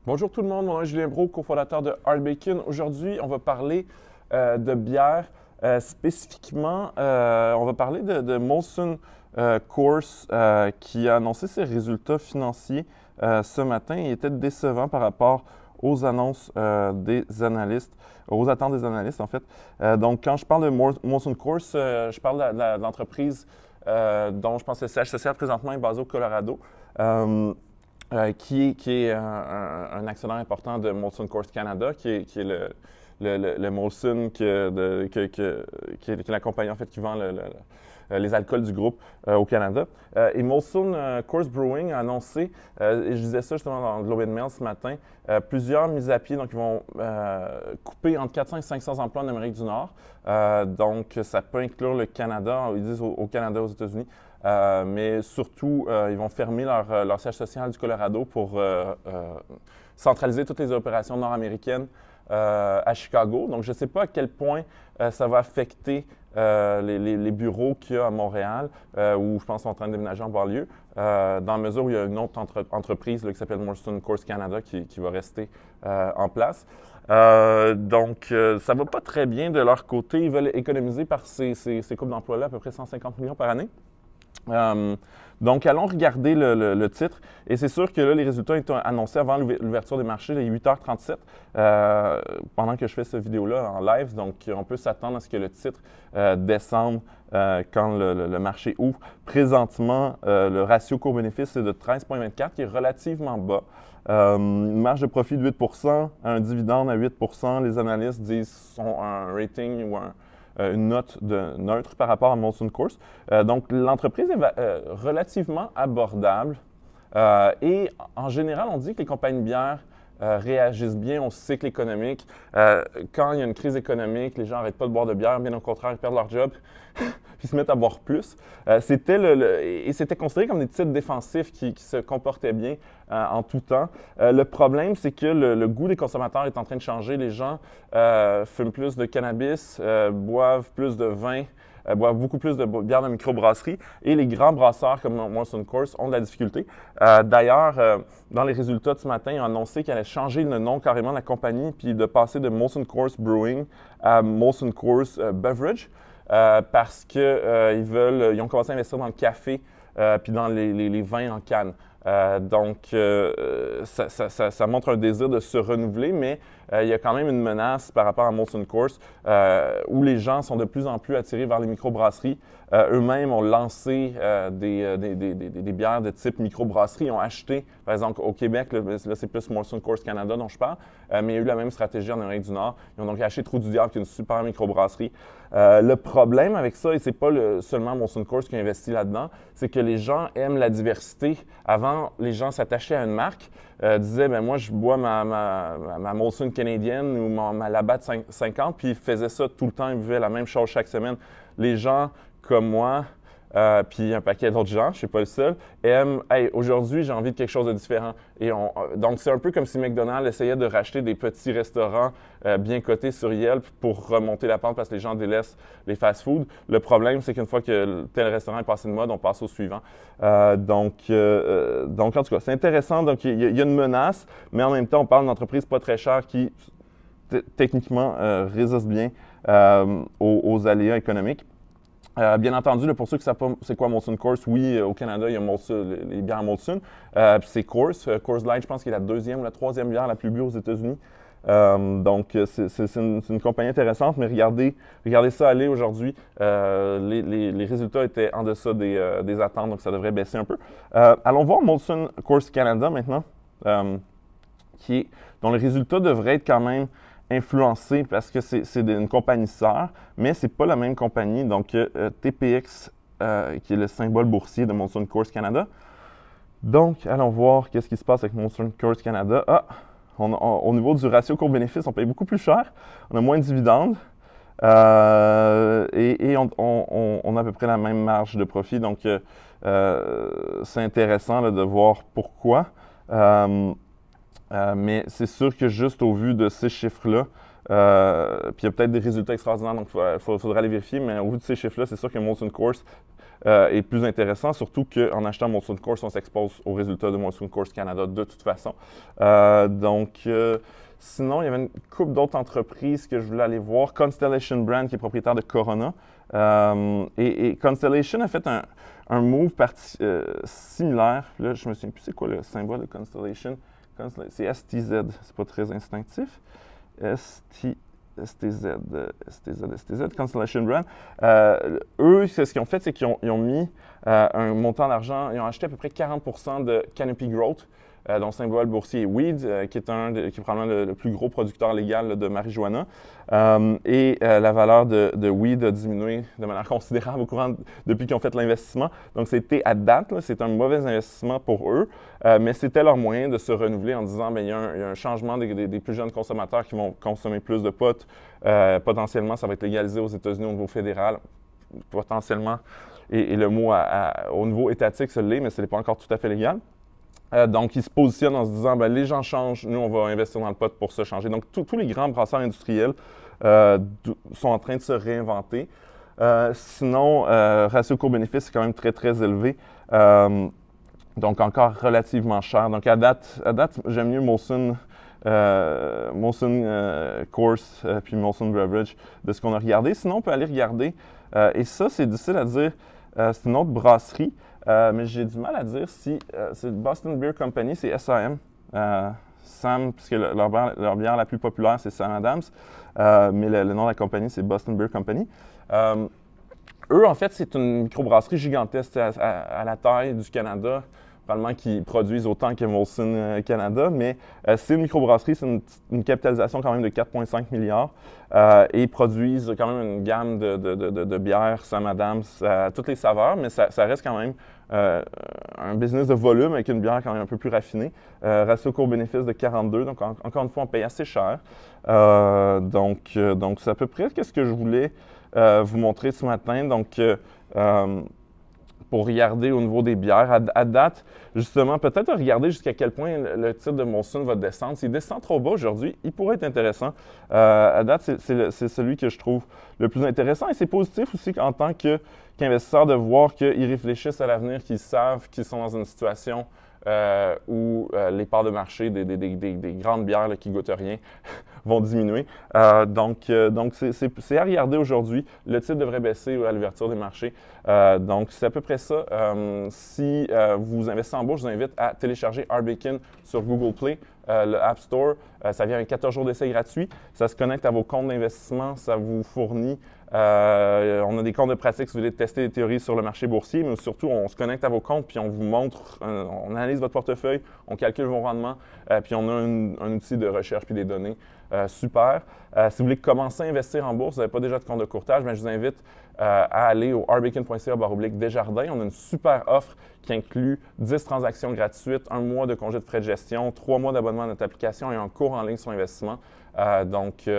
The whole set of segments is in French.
Bonjour tout le monde, mon nom est Julien Brault, cofondateur de Hard Bacon. Aujourd'hui, on va parler de bière. Spécifiquement, on va parler de Molson Coors qui a annoncé ses résultats financiers ce matin. Il était décevant par rapport aux annonces des analystes, aux attentes des analystes en fait. Donc, quand je parle de Molson Coors, je parle de l'entreprise dont je pense que le siège social présentement est basé au Colorado. Qui est un actionnaire important de Molson Coors Canada, qui est le Molson qui est la compagnie en fait, qui vend les alcools du groupe au Canada. Et Molson Coors Brewing a annoncé, et je disais ça justement dans le Globe and Mail ce matin, plusieurs mises à pied. Donc, ils vont couper entre 400 et 500 emplois en Amérique du Nord. Donc, ça peut inclure le Canada, ils disent au Canada, aux États-Unis. Mais surtout, ils vont fermer leur siège social du Colorado pour centraliser toutes les opérations nord-américaines à Chicago. Donc, je ne sais pas à quel point ça va affecter les bureaux qu'il y a à Montréal, où je pense qu'ils sont en train de déménager en banlieue, dans la mesure où il y a une autre entreprise là, qui s'appelle Molson Coors Canada qui va rester en place. Donc, ça ne va pas très bien de leur côté. Ils veulent économiser par ces coupes d'emplois-là à peu près 150 millions par année. Donc, allons regarder le titre. Et c'est sûr que là, les résultats étaient annoncés avant l'ouverture des marchés, il est 8h37, pendant que je fais cette vidéo-là en live. Donc, on peut s'attendre à ce que le titre descende quand le marché ouvre. Présentement, le ratio court-bénéfice est de 13,24, qui est relativement bas. Une marge de profit de 8 un dividende à 8 les analystes disent sont un rating ou une note de neutre par rapport à Molson Coors. Donc, l'entreprise est relativement abordable et en général, on dit que les compagnies de bière réagissent bien au cycle économique. Quand il y a une crise économique, les gens n'arrêtent pas de boire de bière, bien au contraire, ils perdent leur job puis se mettent à boire plus. Et c'était considéré comme des titres défensifs qui se comportaient bien en tout temps. Le problème, c'est que le goût des consommateurs est en train de changer. Les gens fument plus de cannabis, boivent plus de vin, boivent beaucoup plus de bière de microbrasserie et les grands brasseurs comme Molson Coors ont de la difficulté. D'ailleurs, dans les résultats de ce matin, ils ont annoncé qu'ils allaient changer le nom carrément de la compagnie puis de passer de Molson Coors Brewing à Molson Coors Beverage parce qu'ils ont commencé à investir dans le café puis dans les vins en canne. Donc, ça montre un désir de se renouveler, mais il y a quand même une menace par rapport à Molson Coors où les gens sont de plus en plus attirés vers les microbrasseries. Eux-mêmes ont lancé des bières de type microbrasserie. Ils ont acheté, par exemple, au Québec, là c'est plus Molson Coors Canada dont je parle, mais il y a eu la même stratégie en Amérique du Nord. Ils ont donc acheté Trou du Diable, qui est une super microbrasserie. Le problème avec ça, et c'est pas seulement Molson Coors qui a investi là-dedans, c'est que les gens aiment la diversité. Avant, les gens s'attachaient à une marque, disaient ben moi je bois ma Molson canadienne ou ma Labatt 50, puis ils faisaient ça tout le temps, ils buvaient la même chose chaque semaine. Les gens comme moi, puis un paquet d'autres gens, je ne suis pas le seul, aiment hey, aujourd'hui j'ai envie de quelque chose de différent. Donc c'est un peu comme si McDonald's essayait de racheter des petits restaurants bien cotés sur Yelp pour remonter la pente parce que les gens délaissent les fast-foods. Le problème, c'est qu'une fois que tel restaurant est passé de mode, on passe au suivant. Donc en tout cas, c'est intéressant. Donc il y a une menace, mais en même temps, on parle d'une entreprise pas très chère qui techniquement résiste bien aux aléas économiques. Bien entendu, là, pour ceux qui ne savent pas c'est quoi Molson Coors, oui, au Canada, il y a les bières Molson. Puis c'est Coors. Coors Light, je pense qu'il est la deuxième ou la troisième bière la plus bu aux États-Unis. Donc, c'est une compagnie intéressante, mais regardez ça aller aujourd'hui. Les résultats étaient en deçà des attentes, donc ça devrait baisser un peu. Allons voir Molson Coors Canada maintenant, dont les résultats devraient être quand même influencé parce que c'est une compagnie sœur, mais c'est pas la même compagnie. Donc, TPX, qui est le symbole boursier de Molson Coors Canada. Donc, allons voir qu'est-ce qui se passe avec Molson Coors Canada. Au niveau du ratio court-bénéfice, on paye beaucoup plus cher. On a moins de dividendes. Et on a à peu près la même marge de profit. Donc, c'est intéressant là, de voir pourquoi. Mais c'est sûr que juste au vu de ces chiffres-là, puis il y a peut-être des résultats extraordinaires, donc il faudra les vérifier, mais au vu de ces chiffres-là, c'est sûr que Molson Coors est plus intéressant, surtout qu'en achetant Molson Coors, on s'expose aux résultats de Molson Coors Canada de toute façon. Sinon, il y avait une couple d'autres entreprises que je voulais aller voir. Constellation Brand, qui est propriétaire de Corona. Et Constellation a fait un move similaire. Là, je me souviens plus c'est quoi le symbole de Constellation. C'est STZ, c'est pas très instinctif. STZ, Constellation Brand. Eux, ce qu'ils ont fait, c'est qu'ils ont mis un montant d'argent, ils ont acheté à peu près 40% de Canopy Growth, dont le symbole boursier est Weed, qui est probablement le plus gros producteur légal là, de marijuana. La valeur de Weed a diminué de manière considérable depuis qu'ils ont fait l'investissement. Donc, c'était à date, c'est un mauvais investissement pour eux, mais c'était leur moyen de se renouveler en disant bien, il y a un changement des plus jeunes consommateurs qui vont consommer plus de pot. Potentiellement, ça va être légalisé aux États-Unis au niveau fédéral. Potentiellement, et le mot au niveau étatique, ça l'est, mais ce n'est pas encore tout à fait légal. Donc, ils se positionnent en se disant, bien, les gens changent, nous, on va investir dans le pot pour se changer. Donc, tous les grands brasseurs industriels sont en train de se réinventer. Sinon, ratio court-bénéfice, c'est quand même très, très élevé. Donc, encore relativement cher. Donc, à date j'aime mieux Molson Coors puis Molson Beverage de ce qu'on a regardé. Sinon, on peut aller regarder, et ça, c'est difficile à dire, c'est une autre brasserie. Mais j'ai du mal à dire si c'est Boston Beer Company, c'est SAM. Sam, puisque leur bière la plus populaire, c'est Sam Adams. Mais le nom de la compagnie, c'est Boston Beer Company. Eux, en fait, c'est une microbrasserie gigantesque à la taille du Canada, probablement qui produisent autant que Molson Canada, mais c'est une microbrasserie, c'est une capitalisation quand même de 4,5 milliards et ils produisent quand même une gamme de bières Sam Adams à toutes les saveurs, mais ça reste quand même un business de volume avec une bière quand même un peu plus raffinée. Ratio court-bénéfice de 42, donc encore une fois, on paye assez cher. Donc c'est à peu près ce que je voulais vous montrer ce matin. Donc, pour regarder au niveau des bières, à date, justement, peut-être regarder jusqu'à quel point le titre de Molson va descendre. S'il descend trop bas aujourd'hui, il pourrait être intéressant. À date, c'est celui que je trouve le plus intéressant. Et c'est positif aussi en tant qu'investisseur de voir qu'ils réfléchissent à l'avenir, qu'ils savent qu'ils sont dans une situation où les parts de marché des grandes bières là, qui ne goûtent rien vont diminuer. Donc c'est à regarder aujourd'hui. Le titre devrait baisser à l'ouverture des marchés. Donc, c'est à peu près ça. Si vous investissez en bourse, je vous invite à télécharger RBakin sur Google Play, le App Store. Ça vient avec 14 jours d'essai gratuit. Ça se connecte à vos comptes d'investissement. Ça vous fournit on a des comptes de pratique si vous voulez tester des théories sur le marché boursier, mais surtout, on se connecte à vos comptes puis on vous montre, on analyse votre portefeuille, on calcule vos rendements, puis on a un outil de recherche puis des données super. Si vous voulez commencer à investir en bourse, vous n'avez pas déjà de compte de courtage, mais je vous invite à aller au rbacon.ca/Desjardins. On a une super offre qui inclut 10 transactions gratuites, 1 mois de congé de frais de gestion, 3 mois d'abonnement à notre application et un cours en ligne sur investissement. Donc,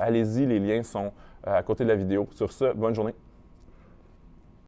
allez-y, les liens sont à côté de la vidéo. Sur ce, bonne journée.